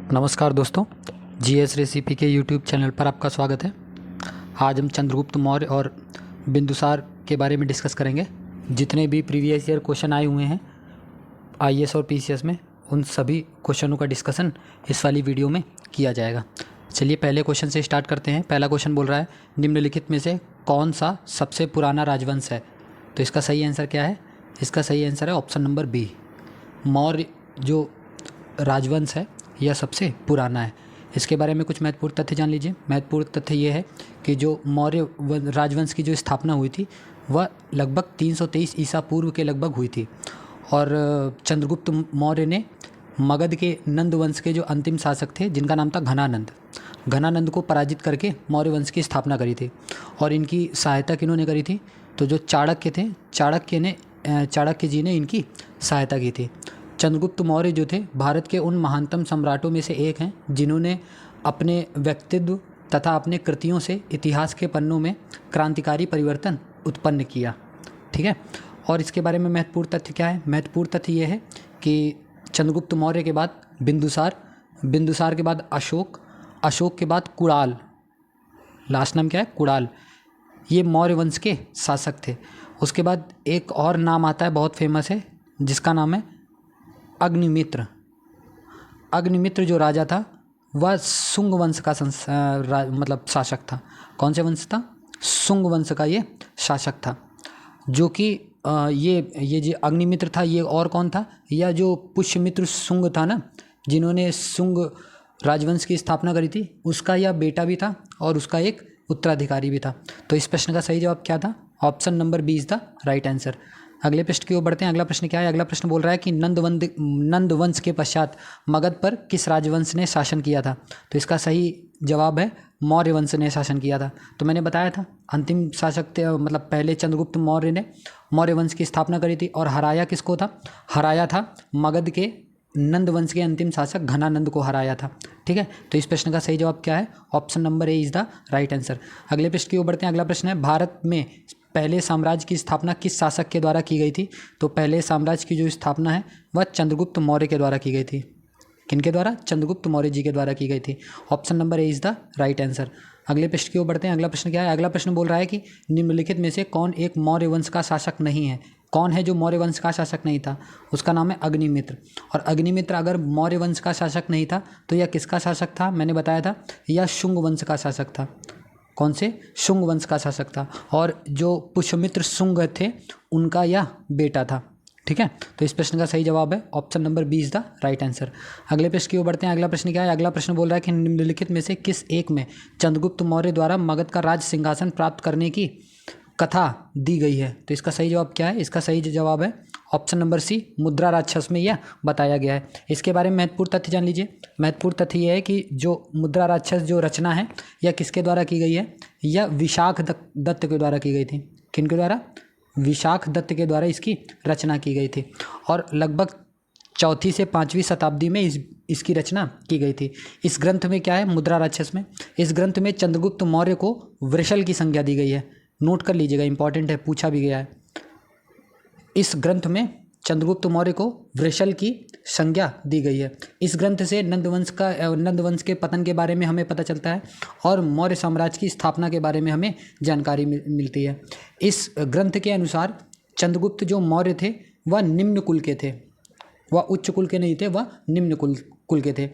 नमस्कार दोस्तों, GS recipe के यूट्यूब चैनल पर आपका स्वागत है। आज हम चंद्रगुप्त मौर्य और बिंदुसार के बारे में डिस्कस करेंगे। जितने भी प्रीवियस ईयर क्वेश्चन आए हुए हैं आईएएस और पीसीएस में, उन सभी क्वेश्चनों का डिस्कशन इस वाली वीडियो में किया जाएगा। चलिए पहले क्वेश्चन से स्टार्ट करते हैं। पहला क्वेश्चन बोल रहा है, निम्नलिखित में से कौन सा सबसे पुराना राजवंश है? तो इसका सही आंसर क्या है? इसका सही आंसर है ऑप्शन नंबर बी। मौर्य जो राजवंश है यह सबसे पुराना है। इसके बारे में कुछ महत्वपूर्ण तथ्य जान लीजिए। महत्वपूर्ण तथ्य ये है कि जो मौर्य राजवंश की जो स्थापना हुई थी वह लगभग 323 ईसा पूर्व के लगभग हुई थी, और चंद्रगुप्त मौर्य ने मगध के नंद वंश के जो अंतिम शासक थे, जिनका नाम था घनानंद को पराजित करके मौर्य वंश की स्थापना करी थी। और इनकी सहायता किन्होंने करी थी? तो जो चाणक्य थे, चाणक्य जी ने इनकी सहायता की थी। चंद्रगुप्त मौर्य जो थे भारत के उन महानतम सम्राटों में से एक हैं जिन्होंने अपने व्यक्तित्व तथा अपने कृतियों से इतिहास के पन्नों में क्रांतिकारी परिवर्तन उत्पन्न किया। ठीक है। और इसके बारे में महत्वपूर्ण तथ्य क्या है? महत्वपूर्ण तथ्य ये है कि चंद्रगुप्त मौर्य के बाद बिंदुसार के बाद अशोक के बाद कुणाल, लास्ट नाम क्या है? कुणाल। ये मौर्य वंश के शासक थे। उसके बाद एक और नाम आता है, बहुत फेमस है, जिसका नाम है अग्निमित्र जो राजा था वह शुंग वंश का शासक था। कौन से वंश था? शुंग वंश का ये शासक था। जो कि ये जो अग्निमित्र था, ये और कौन था? या जो पुष्यमित्र शुंग था ना, जिन्होंने शुंग राजवंश की स्थापना करी थी, उसका यह बेटा भी था और उसका एक उत्तराधिकारी भी था। तो इस प्रश्न का सही जवाब क्या था? Option number B is the right answer. अगले प्रश्न की ओर बढ़ते हैं। अगला प्रश्न क्या है? अगला प्रश्न बोल रहा है कि नंद वंश के पश्चात मगध पर किस राजवंश ने शासन किया था? तो इसका सही जवाब है मौर्य वंश ने शासन किया था। तो मैंने बताया था अंतिम शासक थे, पहले चंद्रगुप्त मौर्य ने मौर्य वंश की स्थापना करी थी, और हराया किसको था? हराया था मगध के नंद वंश के अंतिम शासक घनानंद को हराया था। ठीक है। तो इस प्रश्न का सही जवाब क्या है? Option number A is the right answer. अगले प्रश्न की ओर बढ़ते हैं। अगला प्रश्न है, भारत में पहले साम्राज्य की स्थापना किस शासक के द्वारा की गई थी? तो पहले साम्राज्य की जो स्थापना है वह चंद्रगुप्त मौर्य के द्वारा की गई थी। किनके द्वारा? चंद्रगुप्त मौर्य जी के द्वारा की गई थी। Option number A is the right answer. अगले प्रश्न की ओर बढ़ते हैं। अगला प्रश्न क्या है? अगला प्रश्न बोल रहा है कि निम्नलिखित में से कौन एक मौर्य वंश का शासक नहीं है? कौन है जो मौर्य वंश का शासक नहीं था? उसका नाम है अग्निमित्र। और अग्निमित्र अगर मौर्य वंश का शासक नहीं था तो यह किसका शासक था? मैंने बताया था, यह शुंग वंश का शासक था। कौन से? शुंग वंश का शासक था। और जो पुष्यमित्र शुंग थे उनका यह बेटा था। ठीक है। तो इस प्रश्न का सही जवाब है option number B is the right answer. अगले प्रश्न की ओर बढ़ते हैं। अगला प्रश्न क्या है? अगला प्रश्न बोल रहा है कि निम्नलिखित में से किस एक में चंद्रगुप्त मौर्य द्वारा मगध का राज सिंहासन प्राप्त करने की कथा दी गई है? तो इसका सही जवाब क्या है? इसका सही जवाब है ऑप्शन नंबर सी, मुद्रा राक्षस में यह बताया गया है। इसके बारे में महत्वपूर्ण तथ्य जान लीजिए। महत्वपूर्ण तथ्य यह है कि जो मुद्रा राक्षस जो रचना है यह किसके द्वारा की गई है? यह विशाख दत्त के द्वारा की गई थी। किनके द्वारा? विशाख दत्त के द्वारा इसकी रचना की गई थी। और लगभग 4वीं से 5वीं शताब्दी में इसकी रचना की गई थी। इस ग्रंथ में क्या है? मुद्रा राक्षस में, इस ग्रंथ में चंद्रगुप्त मौर्य को वृषल की संज्ञा दी गई है। नोट कर लीजिएगा, इंपॉर्टेंट है, पूछा भी गया है। इस ग्रंथ में चंद्रगुप्त मौर्य को वृषल की संज्ञा दी गई है। इस ग्रंथ से नंद वंश के पतन के बारे में हमें पता चलता है और मौर्य साम्राज्य की स्थापना के बारे में हमें जानकारी मिलती है। इस ग्रंथ के अनुसार चंद्रगुप्त जो मौर्य थे वह निम्न कुल के थे, वह उच्च कुल के नहीं थे, वह निम्न कुल के थे।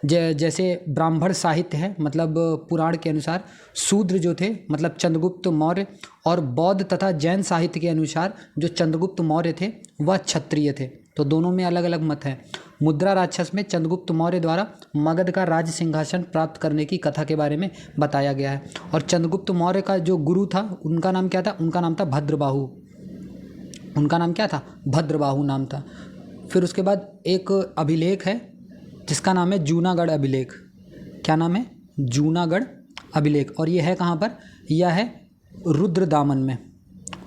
जैसे ब्राह्मण साहित्य है, मतलब पुराण के अनुसार शूद्र जो थे मतलब चंद्रगुप्त मौर्य, और बौद्ध तथा जैन साहित्य के अनुसार जो चंद्रगुप्त मौर्य थे वह क्षत्रिय थे। तो दोनों में अलग अलग मत है। मुद्रा राक्षस में चंद्रगुप्त मौर्य द्वारा मगध का राज सिंहासन प्राप्त करने की कथा के बारे में बताया गया है। और चंद्रगुप्त मौर्य का जो गुरु था उनका नाम क्या था? उनका नाम था भद्रबाहु। उनका नाम क्या था? भद्रबाहु नाम था। फिर उसके बाद एक अभिलेख है जिसका नाम है जूनागढ़ अभिलेख। क्या नाम है? जूनागढ़ अभिलेख। और यह है कहाँ पर? यह है रुद्रदामन में।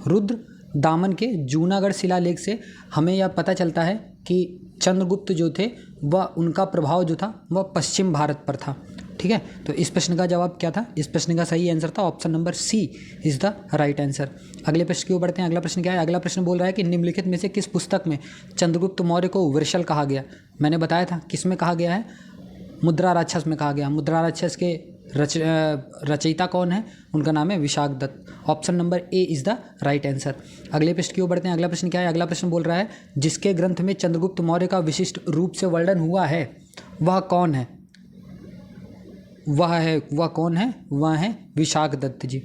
रुद्रदामन के जूनागढ़ शिलालेख से हमें यह पता चलता है कि चंद्रगुप्त जो थे वह उनका प्रभाव जो था वह पश्चिम भारत पर था। ठीक है। तो इस प्रश्न का जवाब क्या था? इस प्रश्न का सही आंसर था option number C is the right answer. अगले प्रश्न की ओर बढ़ते हैं। अगला प्रश्न क्या है? अगला प्रश्न बोल रहा है कि निम्नलिखित में से किस पुस्तक में चंद्रगुप्त मौर्य को वृषल कहा गया? मैंने बताया था किस में कहा गया है? मुद्रा राक्षस में कहा गया। मुद्रा राक्षस के रचयिता कौन है? उनका नाम है Vishakhadatta. Option number A is the right answer. अगले प्रश्न की ओर बढ़ते हैं। अगला प्रश्न क्या है? अगला प्रश्न बोल रहा है जिसके ग्रंथ में चंद्रगुप्त मौर्य का विशिष्ट रूप से वर्णन हुआ है वह कौन है? वह कौन है? वह है Vishakhadatta ji.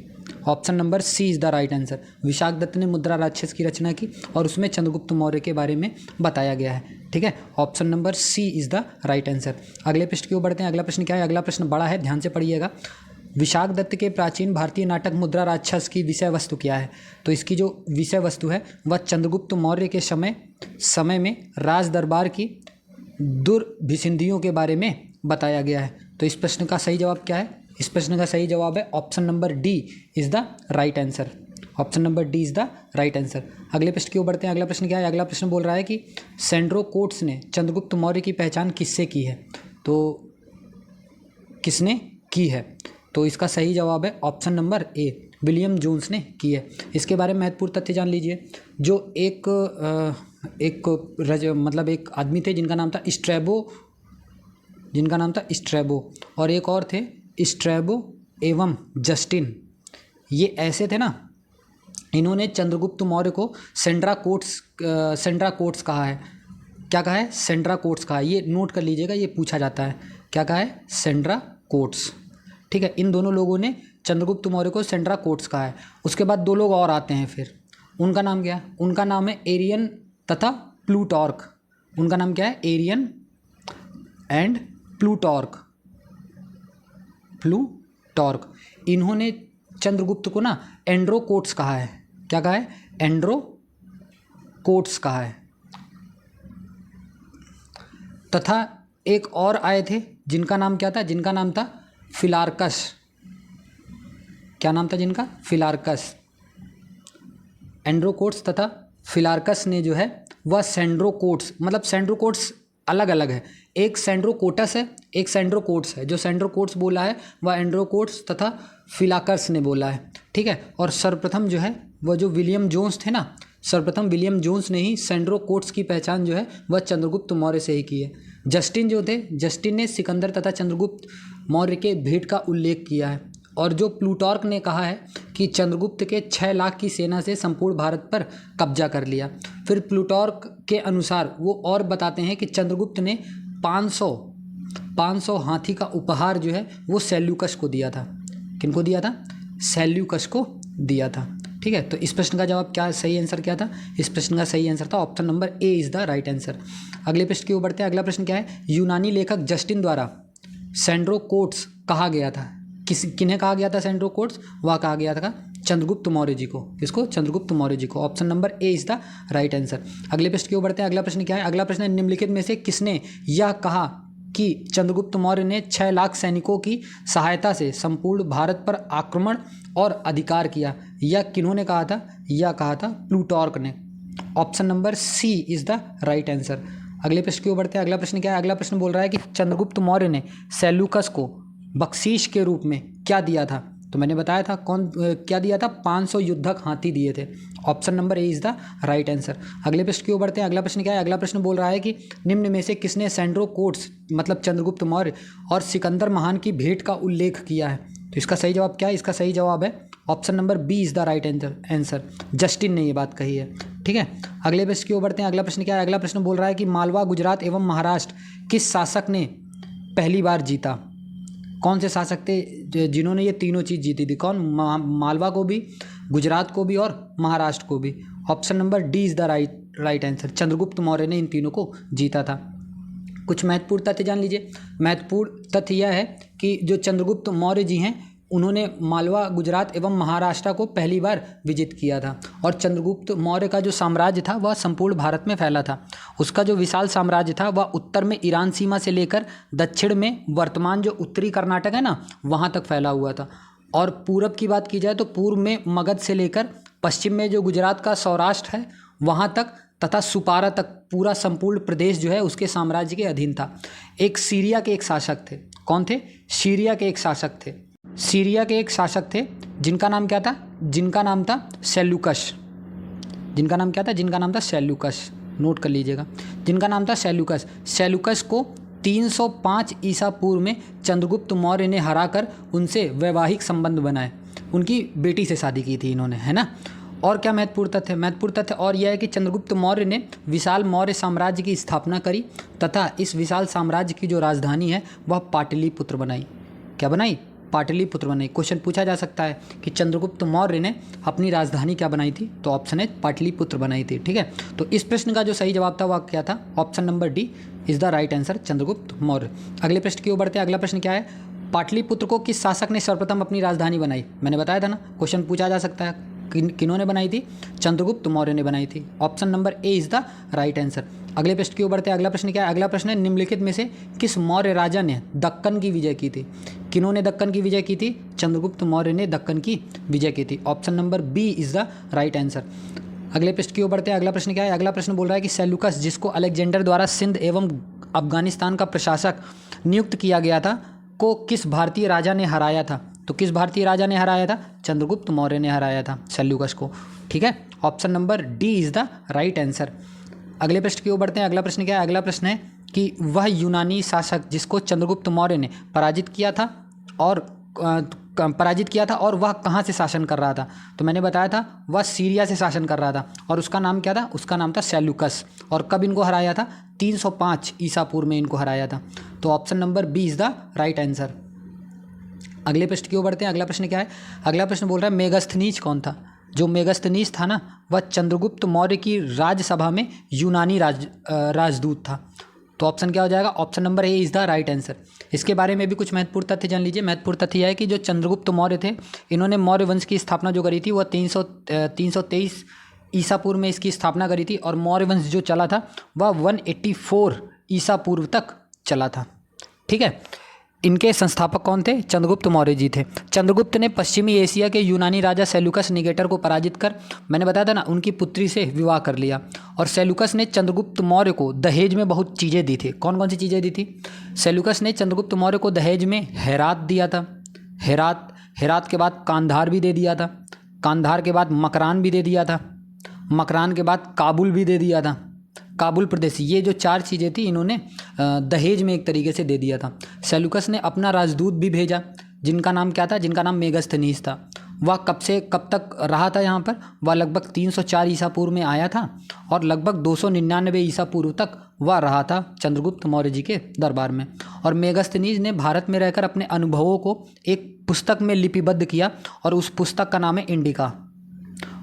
Option number C is the right answer. Vishakhadatta ने मुद्रा राक्षस की रचना की और उसमें चंद्रगुप्त मौर्य के बारे में बताया गया है। ठीक है, option number C is the right answer. अगले प्रश्न की ओर बढ़ते हैं। अगला प्रश्न क्या है? अगला प्रश्न बड़ा है, ध्यान से पढ़िएगा। विशाखदत्त के प्राचीन भारतीय नाटक मुद्रा राक्षस की विषय वस्तु क्या है? तो इसकी जो विषय वस्तु है वह चंद्रगुप्त मौर्य के समय में राज दरबार की दुर्भिसंधियों के बारे में बताया गया है। तो इस प्रश्न का सही जवाब क्या है? इस प्रश्न का सही जवाब है option number D is the right answer. Option number D is the right answer. अगले प्रश्न की ओर बढ़ते हैं। अगला प्रश्न क्या है? अगला प्रश्न बोल रहा है कि सैंड्रो कोट्स ने चंद्रगुप्त मौर्य की पहचान किससे की है? तो किसने की है? तो इसका सही जवाब है option number A, William Jones ने की है। इसके बारे में महत्वपूर्ण तथ्य जान लीजिए। जो एक आदमी थे जिनका नाम था स्ट्रैबो, और एक और थे स्ट्रैबो एवं जस्टिन। ये ऐसे थे ना, इन्होंने चंद्रगुप्त मौर्य को सेंड्रा कोट्स कहा है। क्या कहा है? सेंड्रा कोट्स कहा है। ये नोट कर लीजिएगा, ये पूछा जाता है। क्या कहा है? Sandra quotes. ठीक है, इन दोनों लोगों ने चंद्रगुप्त मौर्य को सेंड्रा कोट्स कहा है। उसके बाद दो लोग और आते हैं फिर, उनका नाम क्या है? उनका नाम है एरियन तथा प्लूटार्क। उनका नाम क्या है? Arrian and Plutarch. इन्होंने चंद्रगुप्त को ना एंड्रोकोट्स कहा है। क्या कहा है? एंड्रोकोट्स कहा है। तथा एक और आए थे जिनका नाम क्या था? जिनका नाम था फिलार्कस। क्या नाम था जिनका? फिलार्कस। एंड्रोकोट्स तथा फिलार्कस ने जो है वह सैंड्रोकोट्स, मतलब सैंड्रोकोट्स अलग अलग है। एक सैंड्रोकोटस है, एक सैंड्रोकोट्स है। जो सैंड्रोकोट्स बोला है वह एंड्रोकोट्स तथा फिलाकर्स ने बोला है। ठीक है, और सर्वप्रथम जो है वह जो विलियम जोन्स थे ना, सर्वप्रथम विलियम जोन्स ने ही सैंड्रोकोट्स की पहचान जो है वह चंद्रगुप्त मौर्य से ही की है। जस्टिन ने सिकंदर तथा चंद्रगुप्त मौर्य के भेंट का उल्लेख किया है। और जो प्लूटार्क ने कहा है कि चंद्रगुप्त के 6 लाख की सेना से संपूर्ण भारत पर कब्जा कर लिया। फिर प्लूटार्क के अनुसार वो और बताते हैं कि चंद्रगुप्त ने 500 हाथी का उपहार जो है वो सेल्यूकस को दिया था। किनको दिया था? सेल्यूकस को दिया था। ठीक है, तो इस प्रश्न का जवाब क्या, सही आंसर क्या था? इस प्रश्न का सही आंसर था option number A is the right answer. अगले प्रश्न की ओर बढ़ते हैं। अगला प्रश्न क्या है? यूनानी लेखक जस्टिन द्वारा सैंड्रोकोट्स कहा गया था। किन्हें कहा गया था सैंड्रोकोट्स? वह कहा गया था चंद्रगुप्त मौर्य जी को। किसको? चंद्रगुप्त मौर्य जी को। Option number A is the right answer. अगले प्रश्न की ओर बढ़ते हैं। अगला प्रश्न क्या है? अगला प्रश्न है निम्नलिखित में से किसने यह कहा कि चंद्रगुप्त मौर्य ने 6 लाख सैनिकों की सहायता से संपूर्ण भारत पर आक्रमण और अधिकार किया? यह किन्होंने कहा था? यह कहा था प्लूटार्क ने। Option number C is the right answer. अगले प्रश्न की ओर बढ़ते हैं। अगला प्रश्न क्या है? अगला प्रश्न बोल रहा है कि चंद्रगुप्त मौर्य ने सेल्यूकस को बख्शीश के रूप में क्या दिया था? तो मैंने बताया था क्या दिया था? 500 युद्धक हाथी दिए थे। Option number A is the right answer. अगले प्रश्न की ओर बढ़ते हैं। अगला प्रश्न क्या है? अगला प्रश्न बोल रहा है कि निम्न में से किसने सैंड्रोकोट्स मतलब चंद्रगुप्त मौर्य और सिकंदर महान की भेंट का उल्लेख किया है? तो इसका सही जवाब क्या है? इसका सही जवाब है option number B is the right answer. Justin ने ये बात कही है। ठीक है, अगले प्रश्न की ओर बढ़ते हैं। अगला प्रश्न क्या है? अगला प्रश्न बोल रहा है कि मालवा, गुजरात एवं महाराष्ट्र किस शासक ने पहली बार जीता? कौन से शासक थे जिन्होंने ये तीनों चीज़ जीती थी? कौन? मालवा को भी, गुजरात को भी और महाराष्ट्र को भी। Option number D is the right answer. Chandragupta Maurya ने इन तीनों को जीता था। कुछ महत्वपूर्ण तथ्य जान लीजिए। महत्वपूर्ण तथ्य यह है कि जो चंद्रगुप्त मौर्य जी हैं उन्होंने मालवा, गुजरात एवं महाराष्ट्र को पहली बार विजित किया था। और चंद्रगुप्त मौर्य का जो साम्राज्य था वह संपूर्ण भारत में फैला था। उसका जो विशाल साम्राज्य था वह उत्तर में ईरान सीमा से लेकर दक्षिण में वर्तमान जो उत्तरी कर्नाटक है ना वहाँ तक फैला हुआ था। और पूरब की बात की जाए तो पूर्व में मगध से लेकर पश्चिम में जो गुजरात का सौराष्ट्र है वहाँ तक तथा सुपारा तक पूरा संपूर्ण प्रदेश जो है उसके साम्राज्य के अधीन था। एक सीरिया के एक शासक थे। कौन थे? सीरिया के एक शासक थे। सीरिया के एक शासक थे जिनका नाम क्या था? जिनका नाम था सेल्यूकस। जिनका नाम क्या था? जिनका नाम था सेल्यूकस। नोट कर लीजिएगा, जिनका नाम था सेल्यूकस। सेल्यूकस को 305 ईसा पूर्व में चंद्रगुप्त मौर्य ने हराकर उनसे वैवाहिक संबंध बनाए। उनकी बेटी से शादी की थी इन्होंने, है ना। और क्या महत्वपूर्ण तथ्य और यह है कि चंद्रगुप्त मौर्य ने विशाल मौर्य साम्राज्य की स्थापना करी तथा इस विशाल साम्राज्य की जो राजधानी है वह पाटलिपुत्र बनाई। क्या बनाई? पाटलिपुत्र बनाई। क्वेश्चन पूछा जा सकता है कि चंद्रगुप्त मौर्य ने अपनी राजधानी क्या बनाई थी, तो ऑप्शन है पाटलिपुत्र बनाई थी। ठीक है, तो इस प्रश्न का जो सही जवाब था वह क्या था? Option number D is the right answer, Chandragupta Maurya. अगले प्रश्न की ओर बढ़ते हैं। अगला प्रश्न क्या है? पाटलिपुत्र को किस शासक ने सर्वप्रथम अपनी राजधानी बनाई? मैंने बताया था ना, क्वेश्चन पूछा जा सकता है किन्होंने बनाई थी? चंद्रगुप्त मौर्य ने बनाई थी। Option number A is the right answer. अगले प्रश्न की ओर बढ़ते हैं। अगला प्रश्न क्या है? अगला प्रश्न है निम्नलिखित में से किस मौर्य राजा ने दक्कन की विजय की थी? किन्होंने दक्कन की विजय की थी? चंद्रगुप्त मौर्य ने दक्कन की विजय की थी। Option number B is the right answer. अगले प्रश्न की ओर बढ़ते हैं। अगला प्रश्न क्या है? अगला प्रश्न बोल रहा है कि सेल्यूकस, जिसको अलेक्जेंडर द्वारा सिंध एवं अफगानिस्तान का प्रशासक नियुक्त किया गया था, को किस भारतीय राजा ने हराया था? तो किस भारतीय राजा ने हराया था? चंद्रगुप्त मौर्य ने हराया था सेल्यूकस को। ठीक है, option number D is the right answer. अगले प्रश्न की ओर बढ़ते हैं। अगला प्रश्न क्या है? अगला प्रश्न है कि वह यूनानी शासक जिसको चंद्रगुप्त मौर्य ने पराजित किया था और वह कहाँ से शासन कर रहा था? तो मैंने बताया था वह सीरिया से शासन कर रहा था और उसका नाम क्या था? उसका नाम था सेल्यूकस। और कब इनको हराया था? 305 ईसा पूर्व में इनको हराया था। तो option number B is the right answer. अगले प्रश्न की ओर बढ़ते हैं। अगला प्रश्न क्या है? अगला प्रश्न बोल रहा है मेगस्थनीज कौन था? जो मेगस्थनीज था ना, वह चंद्रगुप्त मौर्य की राज्यसभा में यूनानी राजदूत था। तो ऑप्शन क्या हो जाएगा? Option number A is the right answer. इसके बारे में भी कुछ महत्वपूर्ण तथ्य जान लीजिए। महत्वपूर्ण तथ्य यह है कि जो चंद्रगुप्त मौर्य थे, इन्होंने मौर्य वंश की स्थापना जो करी थी वह 323 ईसा पूर्व में इसकी स्थापना करी थी और मौर्य वंश जो चला था वह 184 ईसा पूर्व तक चला था। ठीक है, इनके संस्थापक कौन थे? चंद्रगुप्त मौर्य जी थे। चंद्रगुप्त ने पश्चिमी एशिया के यूनानी राजा सेल्यूकस निकेटर को पराजित कर, मैंने बताया था ना, उनकी पुत्री से विवाह कर लिया। और सेल्यूकस ने चंद्रगुप्त मौर्य को दहेज में बहुत चीज़ें दी थी। कौन कौन सी चीज़ें दी थी? सेल्यूकस ने चंद्रगुप्त मौर्य को दहेज में हेरात दिया था, हेरात के बाद कांधार भी दे दिया था, कांधार के बाद मकरान भी दे दिया था, मकरान के बाद काबुल भी दे दिया था, काबुल प्रदेश। ये जो 4 चीज़ें थी इन्होंने दहेज में एक तरीके से दे दिया था। सेल्यूकस ने अपना राजदूत भी भेजा जिनका नाम क्या था? जिनका नाम मेगस्थनीज था। वह कब से कब तक रहा था यहाँ पर? वह लगभग 304 ईसा पूर्व में आया था और लगभग 299 ईसा पूर्व तक वह रहा था चंद्रगुप्त मौर्य जी के दरबार में। और मेगस्थनीज ने भारत में रहकर अपने अनुभवों को एक पुस्तक में लिपिबद्ध किया और उस पुस्तक का नाम है इंडिका।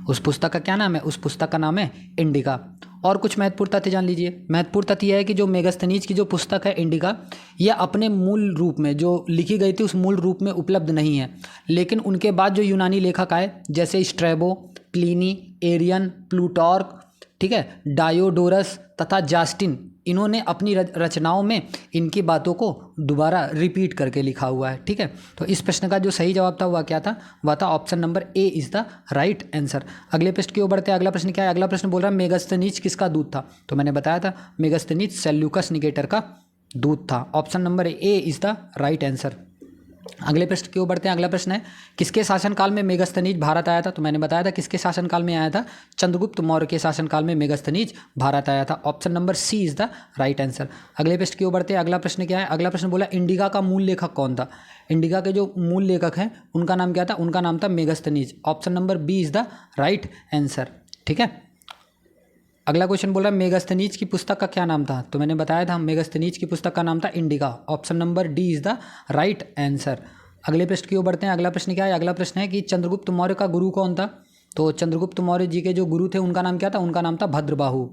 उस पुस्तक का क्या नाम है? उस पुस्तक का नाम है इंडिका। और कुछ महत्वपूर्ण तथ्य जान लीजिए। महत्वपूर्ण तथ्य यह है कि जो मेगस्थनीज की जो पुस्तक है इंडिका, यह अपने मूल रूप में जो लिखी गई थी उस मूल रूप में उपलब्ध नहीं है। लेकिन उनके बाद जो यूनानी लेखक आए जैसे स्ट्रैबो, प्लिनी, एरियन, प्लूटार्क, ठीक है, डायोडोरस तथा जास्टिन, इन्होंने अपनी रचनाओं में इनकी बातों को दोबारा रिपीट करके लिखा हुआ है। ठीक है, तो इस प्रश्न का जो सही जवाब था वह क्या था? वह था option number A is the right answer. अगले प्रश्न की ओर बढ़ते हैं। अगला प्रश्न क्या है? अगला प्रश्न बोल रहा है मेगस्थनीज किसका दूत था? तो मैंने बताया था मेगस्थनीज सेल्यूकस निकेटर का दूत था। Option number A is the right answer. अगले प्रश्न की ओर बढ़ते हैं। अगला प्रश्न है किसके शासनकाल में मेगस्थनीज भारत आया था? तो मैंने बताया था किसके शासनकाल में आया था? चंद्रगुप्त मौर्य के शासनकाल में मेगस्थनीज भारत आया था। Option number C is the right answer. अगले प्रश्न की ओर बढ़ते हैं। अगला प्रश्न क्या है? अगला प्रश्न बोला इंडिका का मूल लेखक कौन था? इंडिका के जो मूल लेखक हैं उनका नाम क्या था? उनका नाम था Megasthenes. Option number B is the right answer. ठीक है, अगला क्वेश्चन बोल रहा है मेगस्थनीज की पुस्तक का क्या नाम था? तो मैंने बताया था मेगस्थनीज की पुस्तक का नाम था indica. Option number D is the right answer. अगले प्रश्न की ओर बढ़ते हैं। अगला प्रश्न क्या है? अगला प्रश्न है कि चंद्रगुप्त मौर्य का गुरु कौन था? तो चंद्रगुप्त मौर्य जी के जो गुरु थे उनका नाम क्या था? उनका नाम था भद्रबाहु।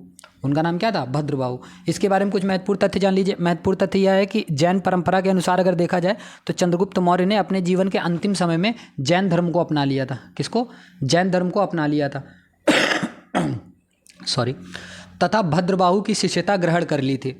उनका नाम क्या था? भद्रबाहु। इसके बारे में कुछ महत्वपूर्ण तथ्य जान लीजिए। महत्वपूर्ण तथ्य यह है कि जैन परंपरा के अनुसार अगर देखा जाए तो चंद्रगुप्त मौर्य ने अपने जीवन के अंतिम समय में जैन धर्म को अपना लिया था। किसको? जैन धर्म को अपना लिया था सॉरी, तथा भद्रबाहु की शिष्यता ग्रहण कर ली थी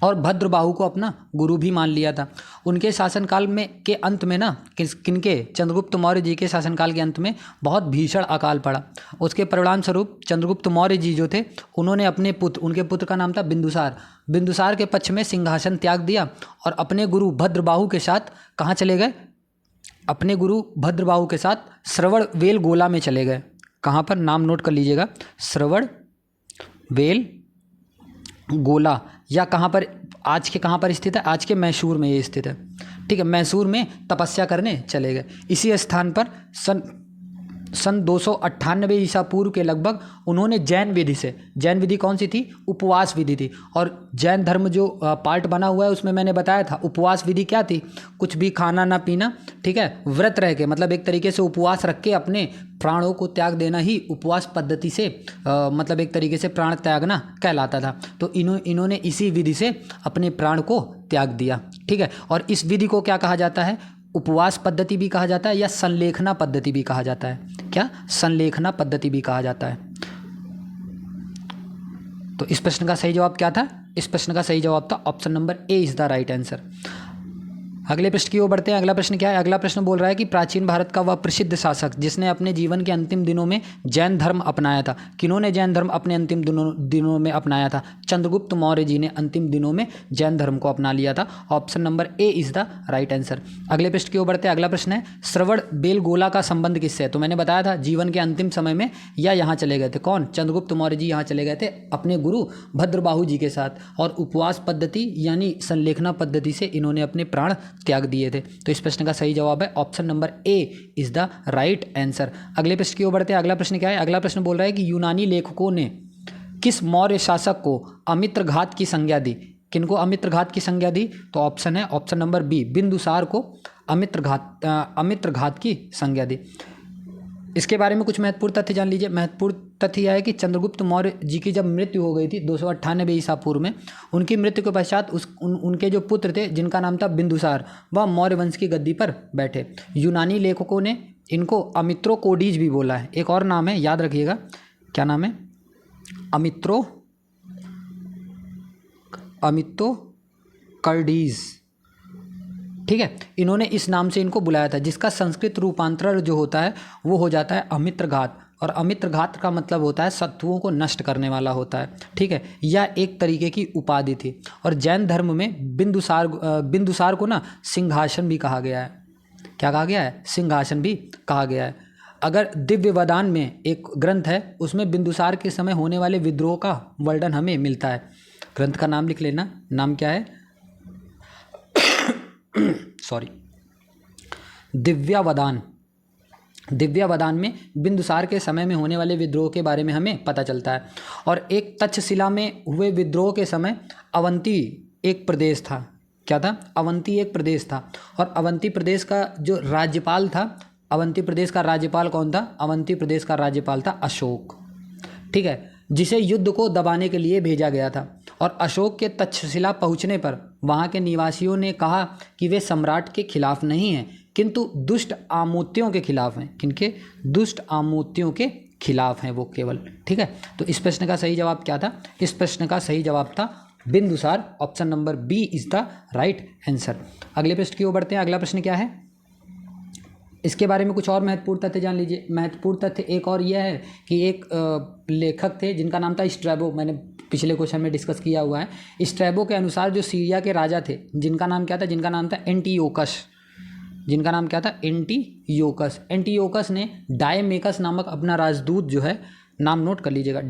और भद्रबाहु को अपना गुरु भी मान लिया था। उनके शासनकाल में के अंत में ना किनके? चंद्रगुप्त मौर्य जी के शासनकाल के अंत में बहुत भीषण अकाल पड़ा। उसके परिणाम स्वरूप चंद्रगुप्त मौर्य जी जो थे उन्होंने अपने पुत्र, उनके पुत्र का नाम था बिंदुसार के पक्ष में सिंहासन त्याग दिया और अपने गुरु भद्रबाहु के साथ कहाँ चले गए? अपने गुरु भद्रबाहु के साथ श्रवणबेल गोला में चले गए। कहाँ पर? नाम नोट कर लीजिएगा, श्रवणबेल गोला, या कहाँ पर आज के कहाँ पर स्थित है? आज के मैसूर में ये स्थित है। ठीक है, मैसूर में तपस्या करने चले गए। इसी स्थान पर सन 298 ईसा पूर्व के लगभग उन्होंने जैन विधि से, जैन विधि कौन सी थी? उपवास विधि थी। और जैन धर्म जो पार्ट बना हुआ है उसमें मैंने बताया था उपवास विधि क्या थी? कुछ भी खाना ना पीना, ठीक है, व्रत रह के, मतलब एक तरीके से उपवास रख के अपने प्राणों को त्याग देना ही उपवास पद्धति से मतलब एक तरीके से प्राण त्यागना कहलाता था। तो इन्होंने इसी विधि से अपने प्राण को त्याग दिया। ठीक है, और इस विधि को क्या कहा जाता है? उपवास पद्धति भी कहा जाता है या संलेखना पद्धति भी कहा जाता है। क्या? संलेखना पद्धति भी कहा जाता है। तो इस प्रश्न का सही जवाब क्या था? इस प्रश्न का सही जवाब था option number A is the right answer. अगले प्रश्न की ओर बढ़ते हैं। अगला प्रश्न क्या है? अगला प्रश्न बोल रहा है कि प्राचीन भारत का वह प्रसिद्ध शासक जिसने अपने जीवन के अंतिम दिनों में जैन धर्म अपनाया था। किन्होंने जैन धर्म अपने अंतिम दिनों में अपनाया था? चंद्रगुप्त मौर्य जी ने अंतिम दिनों में जैन धर्म को अपना लिया था। Option number A is the right answer. अगले प्रश्न की ओर बढ़ते हैं। अगला प्रश्न है श्रवण बेलगोला का संबंध किससे है? तो मैंने बताया था जीवन के अंतिम समय में या यहाँ चले गए थे। कौन? चंद्रगुप्त मौर्य जी यहाँ चले गए थे अपने गुरु भद्रबाहु जी के साथ, और उपवास पद्धति यानी संलेखना पद्धति से इन्होंने अपने प्राण त्याग दिए थे। तो इस प्रश्न का सही जवाब है option number A is the right answer. अगले प्रश्न की ओर बढ़ते हैं। अगला प्रश्न क्या है? अगला प्रश्न बोल रहा है कि यूनानी लेखकों ने किस मौर्य शासक को अमित्र घात की संज्ञा दी? किनको अमित्र घात की संज्ञा दी? तो ऑप्शन है ऑप्शन नंबर बी, बिंदुसार को अमित्र घात की संज्ञा दी। इसके बारे में कुछ महत्वपूर्ण तथ्य जान लीजिए। महत्वपूर्ण तथ्य यह है कि चंद्रगुप्त मौर्य जी की जब मृत्यु हो गई थी 298 ईसा पूर्व में, उनकी मृत्यु के पश्चात उनके जो पुत्र थे जिनका नाम था बिंदुसार, वह मौर्य वंश की गद्दी पर बैठे। यूनानी लेखकों ने इनको अमित्रोकोडीज भी बोला है। एक और नाम है, याद रखिएगा, क्या नाम है? अमित्रोकर्डीज। ठीक है, इन्होंने इस नाम से इनको बुलाया था, जिसका संस्कृत रूपांतरण जो होता है वो हो जाता है अमित्र घात। और अमित्र घात का मतलब होता है शत्रुओं को नष्ट करने वाला होता है। ठीक है, यह एक तरीके की उपाधि थी। और जैन धर्म में बिंदुसार को ना सिंहासन भी कहा गया है। क्या कहा गया है? सिंहासन भी कहा गया है। अगर दिव्य वदान में एक ग्रंथ है उसमें बिंदुसार के समय होने वाले विद्रोह का वर्णन हमें मिलता है। ग्रंथ का नाम लिख लेना, नाम क्या है? सॉरी, दिव्यावदान में बिंदुसार के समय में होने वाले विद्रोह के बारे में हमें पता चलता है। और एक तक्षशिला में हुए विद्रोह के समय अवंती एक प्रदेश था। क्या था? अवंती एक प्रदेश था। और अवंती प्रदेश का जो राज्यपाल था, अवंती प्रदेश का राज्यपाल कौन था? अवंती प्रदेश का राज्यपाल था अशोक। ठीक है, जिसे युद्ध को दबाने के लिए भेजा गया था। और अशोक के तक्षशिला पहुंचने पर वहां के निवासियों ने कहा कि वे सम्राट के खिलाफ नहीं हैं, किंतु दुष्ट आमोत्यों के खिलाफ हैं। किनके? दुष्ट आमोत्यों के खिलाफ हैं वो केवल। ठीक है, तो इस प्रश्न का सही जवाब क्या था? इस प्रश्न का सही जवाब था Bindusara. Option number B is the right answer. अगले प्रश्न की ओर बढ़ते हैं। अगला प्रश्न क्या है? इसके बारे में कुछ और महत्वपूर्ण तथ्य जान लीजिए। महत्वपूर्ण तथ्य एक और यह है कि एक लेखक थे जिनका नाम था स्ट्रैबो। मैंने पिछले क्वेश्चन में डिस्कस किया हुआ है। स्ट्रैबो के अनुसार जो सीरिया के राजा थे जिनका नाम क्या था? जिनका नाम था एंटियोकस। जिनका नाम क्या था? एंटियोकस। एंटियोकस ने डायमेकस नामक अपना राजदूत जो है, नाम नोट कर लीजिएगा,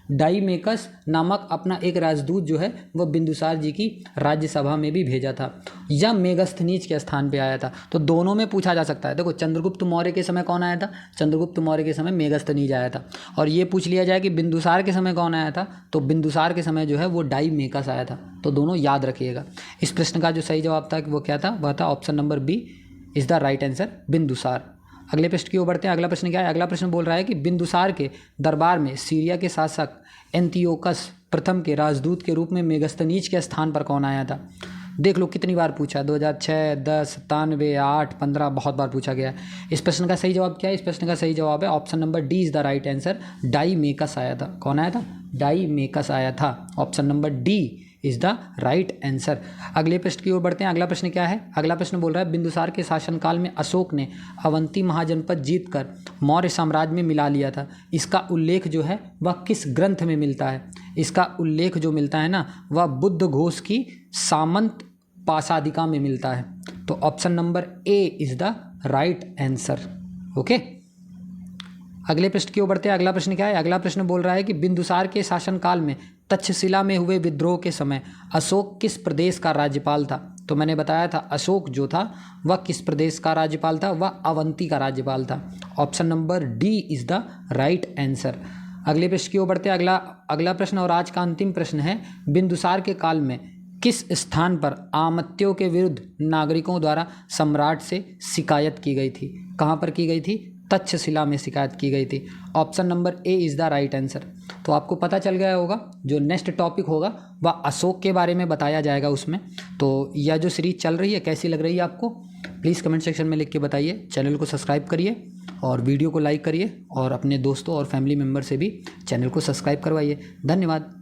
डाईमेकस नामक अपना एक राजदूत जो है वह बिंदुसार जी की राज्यसभा में भी भेजा था। यह मेगस्थनीज के स्थान पे आया था। तो दोनों में पूछा जा सकता है। देखो, चंद्रगुप्त मौर्य के समय कौन आया था? चंद्रगुप्त मौर्य के समय मेगस्थनीज आया था। और ये पूछ लिया जाए कि बिंदुसार के समय कौन आया था, तो बिंदुसार के समय जो है वो डाईमेकस आया था। तो दोनों याद रखिएगा। इस प्रश्न का जो सही जवाब था वो क्या था? वह था option number B is the right answer, Bindusara. अगले प्रश्न की ओर बढ़ते हैं। अगला प्रश्न क्या है? अगला प्रश्न बोल रहा है कि बिंदुसार के दरबार में सीरिया के शासक एंटियोकस प्रथम के राजदूत के रूप में मेगस्थनीज के स्थान पर कौन आया था? देख लो कितनी बार पूछा, 2006, 10, 97, 8, 15, बहुत बार पूछा गया। इस प्रश्न का सही जवाब क्या है? इस प्रश्न का सही जवाब है option number D is the right answer, Deimachus आया था। कौन आया था? डाईमेकस आया था। Option number D is the right answer. अगले प्रश्न की ओर बढ़ते हैं। अगला प्रश्न क्या है? अगला प्रश्न बोल रहा है बिंदुसार के शासनकाल में अशोक ने अवंती महाजनपद जीतकर मौर्य साम्राज्य में मिला लिया था। इसका उल्लेख जो है वह किस ग्रंथ में मिलता है? इसका उल्लेख जो मिलता है ना, वह बुद्ध घोष की सामंत पाशादिका में मिलता है। तो option number A is the right answer. Okay, अगले प्रश्न की ओर बढ़ते हैं। अगला प्रश्न क्या है? अगला प्रश्न बोल रहा है कि बिंदुसार के शासनकाल में तक्षशिला में हुए विद्रोह के समय अशोक किस प्रदेश का राज्यपाल था? तो मैंने बताया था अशोक जो था वह किस प्रदेश का राज्यपाल था? वह अवंती का राज्यपाल था। Option number D is the right answer. अगले प्रश्न की ओर बढ़ते हैं। अगला प्रश्न और आज का अंतिम प्रश्न है, बिंदुसार के काल में किस स्थान पर आमत्यों के विरुद्ध नागरिकों द्वारा सम्राट से शिकायत की गई थी? कहाँ पर की गई थी? तक्षशिला में शिकायत की गई थी। Option number A is the right answer. तो आपको पता चल गया होगा, जो नेक्स्ट टॉपिक होगा वह अशोक के बारे में बताया जाएगा उसमें। तो यह जो सीरीज चल रही है कैसी लग रही है आपको, प्लीज़ कमेंट सेक्शन में लिख के बताइए। चैनल को सब्सक्राइब करिए और वीडियो को लाइक करिए और अपने दोस्तों और फैमिली मेम्बर से भी चैनल को सब्सक्राइब करवाइए। धन्यवाद।